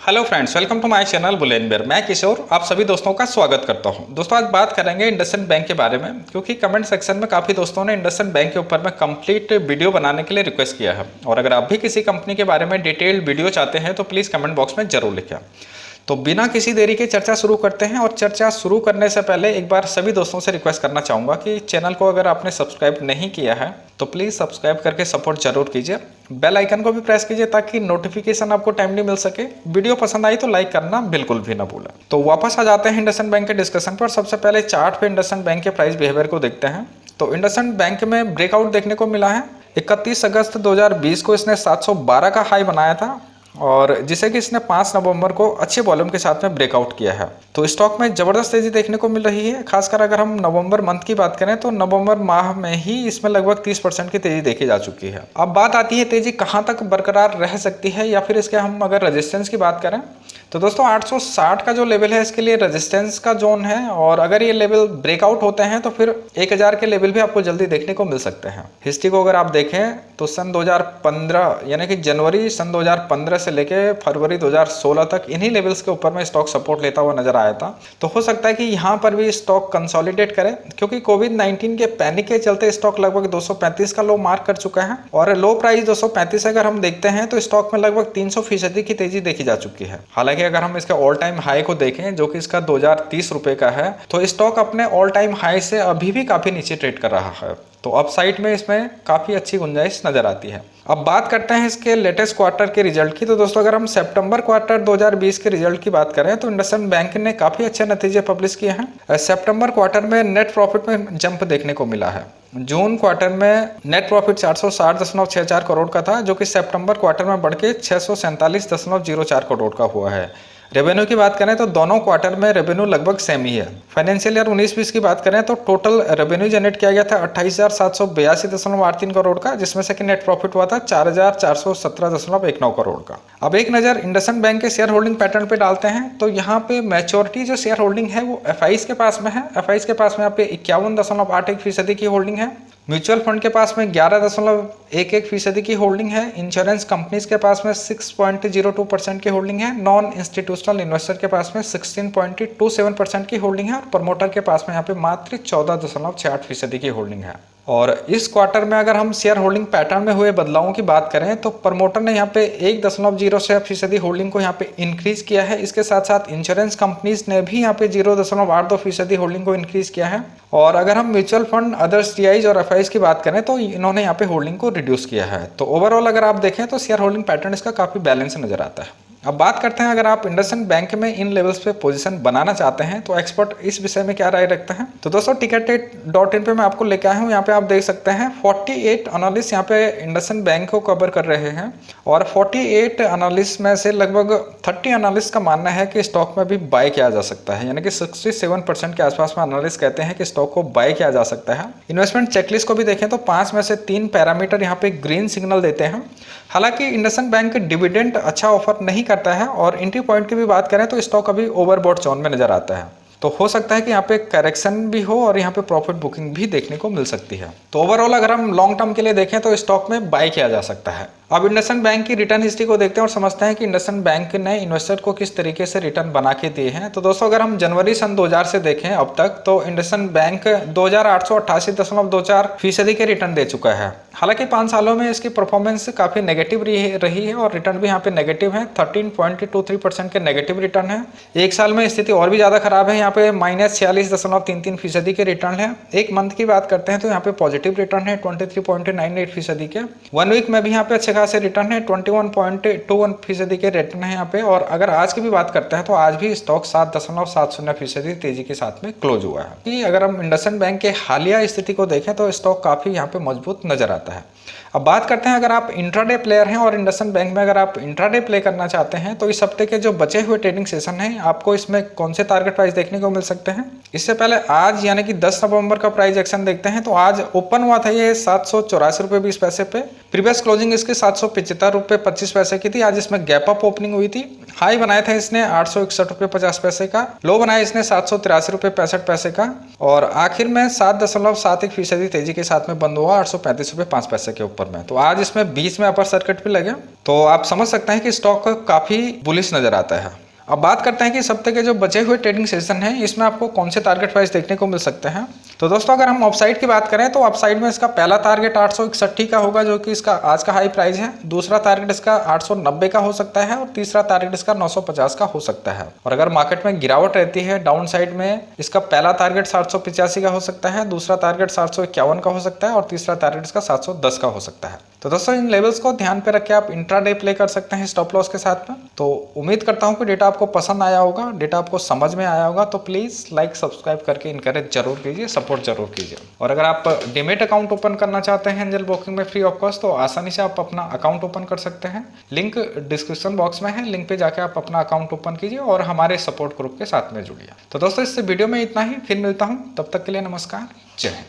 Hello friends, welcome to my channel बुलेन बेयर। मैं किशोर आप सभी दोस्तों का स्वागत करता हूं। दोस्तों, आज बात करेंगे इंडसइंड बैंक के बारे में, क्योंकि कमेंट सेक्शन में काफ़ी दोस्तों ने इंडसइंड बैंक के ऊपर में कंप्लीट वीडियो बनाने के लिए रिक्वेस्ट किया है। और अगर आप भी किसी कंपनी के बारे में डिटेल्ड वीडियो चाहते हैं तो प्लीज़ कमेंट बॉक्स में जरूर लिखें। तो बिना किसी देरी के चर्चा शुरू करते हैं। और चर्चा शुरू करने से पहले एक बार सभी दोस्तों से रिक्वेस्ट करना चाहूँगा कि चैनल को अगर आपने सब्सक्राइब नहीं किया है तो प्लीज़ सब्सक्राइब करके सपोर्ट जरूर कीजिए। बेल आइकन को भी प्रेस कीजिए ताकि नोटिफिकेशन आपको टाइमली मिल सके। वीडियो पसंद आई तो लाइक करना बिल्कुल भी ना भूलें। तो वापस आ जाते हैं इंडसइंड बैंक के डिस्कशन पर। सबसे पहले चार्ट पे इंडसइंड बैंक के प्राइस बिहेवियर को देखते हैं। तो इंडसइंड बैंक में ब्रेकआउट देखने को मिला है। 31 अगस्त 2020 को इसने 712 का हाई बनाया था और जिसे कि इसने 5 नवंबर को अच्छे वॉल्यूम के साथ में ब्रेकआउट किया है। तो स्टॉक में जबरदस्त तेजी देखने को मिल रही है। खासकर अगर हम नवंबर मंथ की बात करें तो नवंबर माह में ही इसमें लगभग 30% की तेजी देखी जा चुकी है। अब बात आती है तेजी कहां तक बरकरार रह सकती है या फिर इसके हम अगर रेजिस्टेंस की बात करें तो दोस्तों 860 का जो लेवल है इसके लिए रेजिस्टेंस का जोन है। और अगर ये लेवल ब्रेकआउट होते हैं तो फिर 1000 के लेवल भी आपको जल्दी देखने को मिल सकते हैं। हिस्ट्री को अगर आप देखें तो सन 2015 यानी कि जनवरी सन 2015 से लेके फरवरी 2016 तक इन्हीं लेवल्स के ऊपर में स्टॉक सपोर्ट लेता हुआ नजर आया था। तो हो सकता है कि यहाँ पर भी स्टॉक कंसोलिडेट करे, क्योंकि कोविड-19 के पैनिक के चलते स्टॉक लगभग 235 का लो मार्क कर चुका है और लो प्राइस 235 अगर हम देखते हैं तो स्टॉक में लगभग 300% की तेजी देखी जा चुकी है। हालांकि अगर हम इसके ऑल टाइम हाई को देखें जो कि इसका 2030 रुपए का है तो स्टॉक अपने ऑल टाइम हाई से अभी भी काफी नीचे ट्रेड कर रहा है। तो अपसाइड में इसमें काफी अच्छी गुंजाइश नजर आती है। अब बात करते हैं इसके लेटेस्ट क्वार्टर के रिजल्ट की। तो दोस्तों अगर हम सितंबर क्वार्टर 2020 के रिजल्ट की बात करें तो इंडसइंड बैंक ने काफी अच्छे नतीजे पब्लिश किए हैं। सितंबर क्वार्टर में नेट प्रॉफिट में जंप देखने को मिला है। जून क्वार्टर में नेट प्रॉफिट 460.64 करोड़ का था, जो कि सितंबर क्वार्टर में बढ़ के 647.04 करोड़ का हुआ है। रेवेन्यू की बात करें तो दोनों क्वार्टर में रेवेन्यू लगभग सेम ही है। फाइनेंशियल ईयर 19-20 की बात करें तो टोटल रेवेन्यू जनरेट किया गया था 28,782.83 करोड़ का, जिसमें से कि नेट प्रॉफिट हुआ था 4,417.19 करोड़ का। अब एक नज़र इंडसइंड बैंक के शेयर होल्डिंग पैटर्न पे डालते हैं। तो यहाँ पे मैच्योरिटी जो शेयर होल्डिंग है वो एफआईज के पास में है। एफआईज के पास में यहाँ पे 51.81% की होल्डिंग है। म्यूचुअल फंड के पास में 11.11% की होल्डिंग है। इंश्योरेंस कंपनीज के पास में 6.02% की होल्डिंग है। नॉन इंस्टीट्यूशनल इन्वेस्टर के पास में 16.27% की होल्डिंग है और प्रमोटर के पास में यहाँ पे मात्र 14.68% की होल्डिंग है। और इस क्वार्टर में अगर हम शेयर होल्डिंग पैटर्न में हुए बदलावों की बात करें तो प्रमोटर ने यहाँ पे 1.06% होल्डिंग को यहाँ पे इंक्रीज किया है। इसके साथ साथ इंश्योरेंस कंपनीज ने भी यहाँ पे 0.82% होल्डिंग को इंक्रीज किया है। और अगर हम म्यूचुअल फंड, अदर्स टीआईज और एफआईज की बात करें तो इन्होंने यहाँ पे होल्डिंग को रिड्यूस किया है। तो ओवरऑल अगर आप देखें तो शेयर होल्डिंग पैटर्न इसका काफी बैलेंस नजर आता है। अब बात करते हैं अगर आप इंडसइंड बैंक में इन लेवल्स पे पोजीशन बनाना चाहते हैं तो एक्सपर्ट इस विषय में क्या राय रखते हैं। तो दोस्तों टिकटेट.इन पे मैं आपको लेके आया हूँ। यहाँ पे आप देख सकते हैं 48 एनालिस्ट यहाँ पे इंडसइंड बैंक को कवर कर रहे हैं और 48 एनालिस्ट में से लगभग 30 एनालिस्ट का मानना है कि स्टॉक में भी बाय किया जा सकता है। यानी कि 67% के आसपास में एनालिस्ट कहते हैं कि स्टॉक को बाय किया जा सकता है। इन्वेस्टमेंट चेकलिस्ट को भी देखें तो 5 में से 3 पैरामीटर यहाँ पे ग्रीन सिग्नल देते हैं। हालांकि इंडसइंड बैंक डिविडेंड अच्छा ऑफर नहीं करता है और एंट्री पॉइंट की भी बात करें तो स्टॉक अभी ओवरबॉट जोन में नजर आता है। तो हो सकता है कि यहाँ पे करेक्शन भी हो और यहाँ पे प्रॉफिट बुकिंग भी देखने को मिल सकती है। तो ओवरऑल अगर हम लॉन्ग टर्म के लिए देखें तो स्टॉक में बाय किया जा सकता है। अब इंडसइंड बैंक की रिटर्न हिस्ट्री को देखते हैं और समझते हैं कि इंडसइंड बैंक ने इन्वेस्टर को किस तरीके से रिटर्न बना के दिए हैं। तो दोस्तों अगर हम जनवरी सन 2000 से देखें अब तक तो इंडसइंड बैंक 2,888.24% के रिटर्न दे चुका है। हालांकि 5 सालों में इसकी परफॉर्मेंस काफी नेगेटिव रही है और रिटर्न भी यहाँ पे नेगेटिव है। 13.23% के नेगेटिव रिटर्न है। एक साल में स्थिति और भी ज्यादा खराब है। यहाँ पे -46.33% के रिटर्न है। एक मंथ की बात करते हैं तो यहाँ पे पॉजिटिव रिटर्न है 23.98% के। 1 वीक में भी यहाँ पे अच्छे खासे रिटर्न है 21.21% के रिटर्न है यहाँ पे। और अगर आज की भी बात करते हैं तो आज भी स्टॉक 7.70% तेजी के साथ में क्लोज हुआ है। कि अगर हम इंडसइंड बैंक के हालिया स्थिति को देखें तो स्टॉक काफी यहाँ पे मजबूत नजर आता है। अब बात करते हैं अगर आप इंट्राडे प्लेयर हैं और इंडसइंड बैंक में अगर आप इंट्राडे प्ले करना चाहते हैं तो इस हफ्ते के जो बचे हुए ट्रेडिंग सेशन हैं आपको इसमें कौन से टारगेट प्राइस देखने को मिल सकते हैं। इससे पहले आज यानी कि 10 नवंबर का प्राइस एक्शन देखते हैं। तो आज ओपन हुआ था ये 784.20 रुपए पे। प्रीवियस क्लोजिंग इसके ₹775.25 की थी। आज इसमें गैप अप ओपनिंग हुई थी। हाई बनाया था इसने ₹861.50 का, लो बनाया इसने ₹783.65 का और आखिर में 7.71% तेजी के साथ में बंद हुआ ₹835.05 के ऊपर में। तो आज इसमें बीच में अपर सर्किट भी लगे, तो आप समझ सकते हैं कि स्टॉक काफी बुलिश नजर आता है। अब बात करते हैं कि इस हफ्ते के जो बचे हुए ट्रेडिंग सेशन हैं इसमें आपको कौन से टारगेट प्राइस देखने को मिल सकते हैं। तो दोस्तों अगर हम अपसाइड की बात करें तो अपसाइड में इसका पहला टारगेट 861 का होगा, जो कि इसका आज का हाई प्राइस है। दूसरा टारगेट इसका 890 का हो सकता है और तीसरा टारगेट इसका 950 का हो सकता है। और अगर मार्केट में गिरावट रहती है डाउन साइड में, इसका पहला टारगेट 785 का हो सकता है, दूसरा टारगेट 751 का हो सकता है और तीसरा टारगेट इसका 710 का हो सकता है। तो दोस्तों इन लेवल्स को ध्यान पे रख के आप इंट्राडे प्ले कर सकते हैं स्टॉप लॉस के साथ में। तो उम्मीद करता हूं कि डेटा आपको पसंद आया होगा, डेटा आपको समझ में आया होगा। तो प्लीज लाइक सब्सक्राइब करके इनकरेज जरूर कीजिए, सपोर्ट जरूर कीजिए। और अगर आप डीमैट अकाउंट ओपन करना चाहते हैं एंजल ब्रोकिंग में फ्री ऑफ कॉस्ट, तो आसानी से आप अपना अकाउंट ओपन कर सकते हैं। लिंक डिस्क्रिप्शन बॉक्स में है, लिंक पे जाके आप अपना अकाउंट ओपन कीजिए और हमारे सपोर्ट ग्रुप के साथ में जुड़िए। तो दोस्तों इस वीडियो में इतना ही, फिर मिलता हूँ, तब तक के लिए नमस्कार, जय हिंद।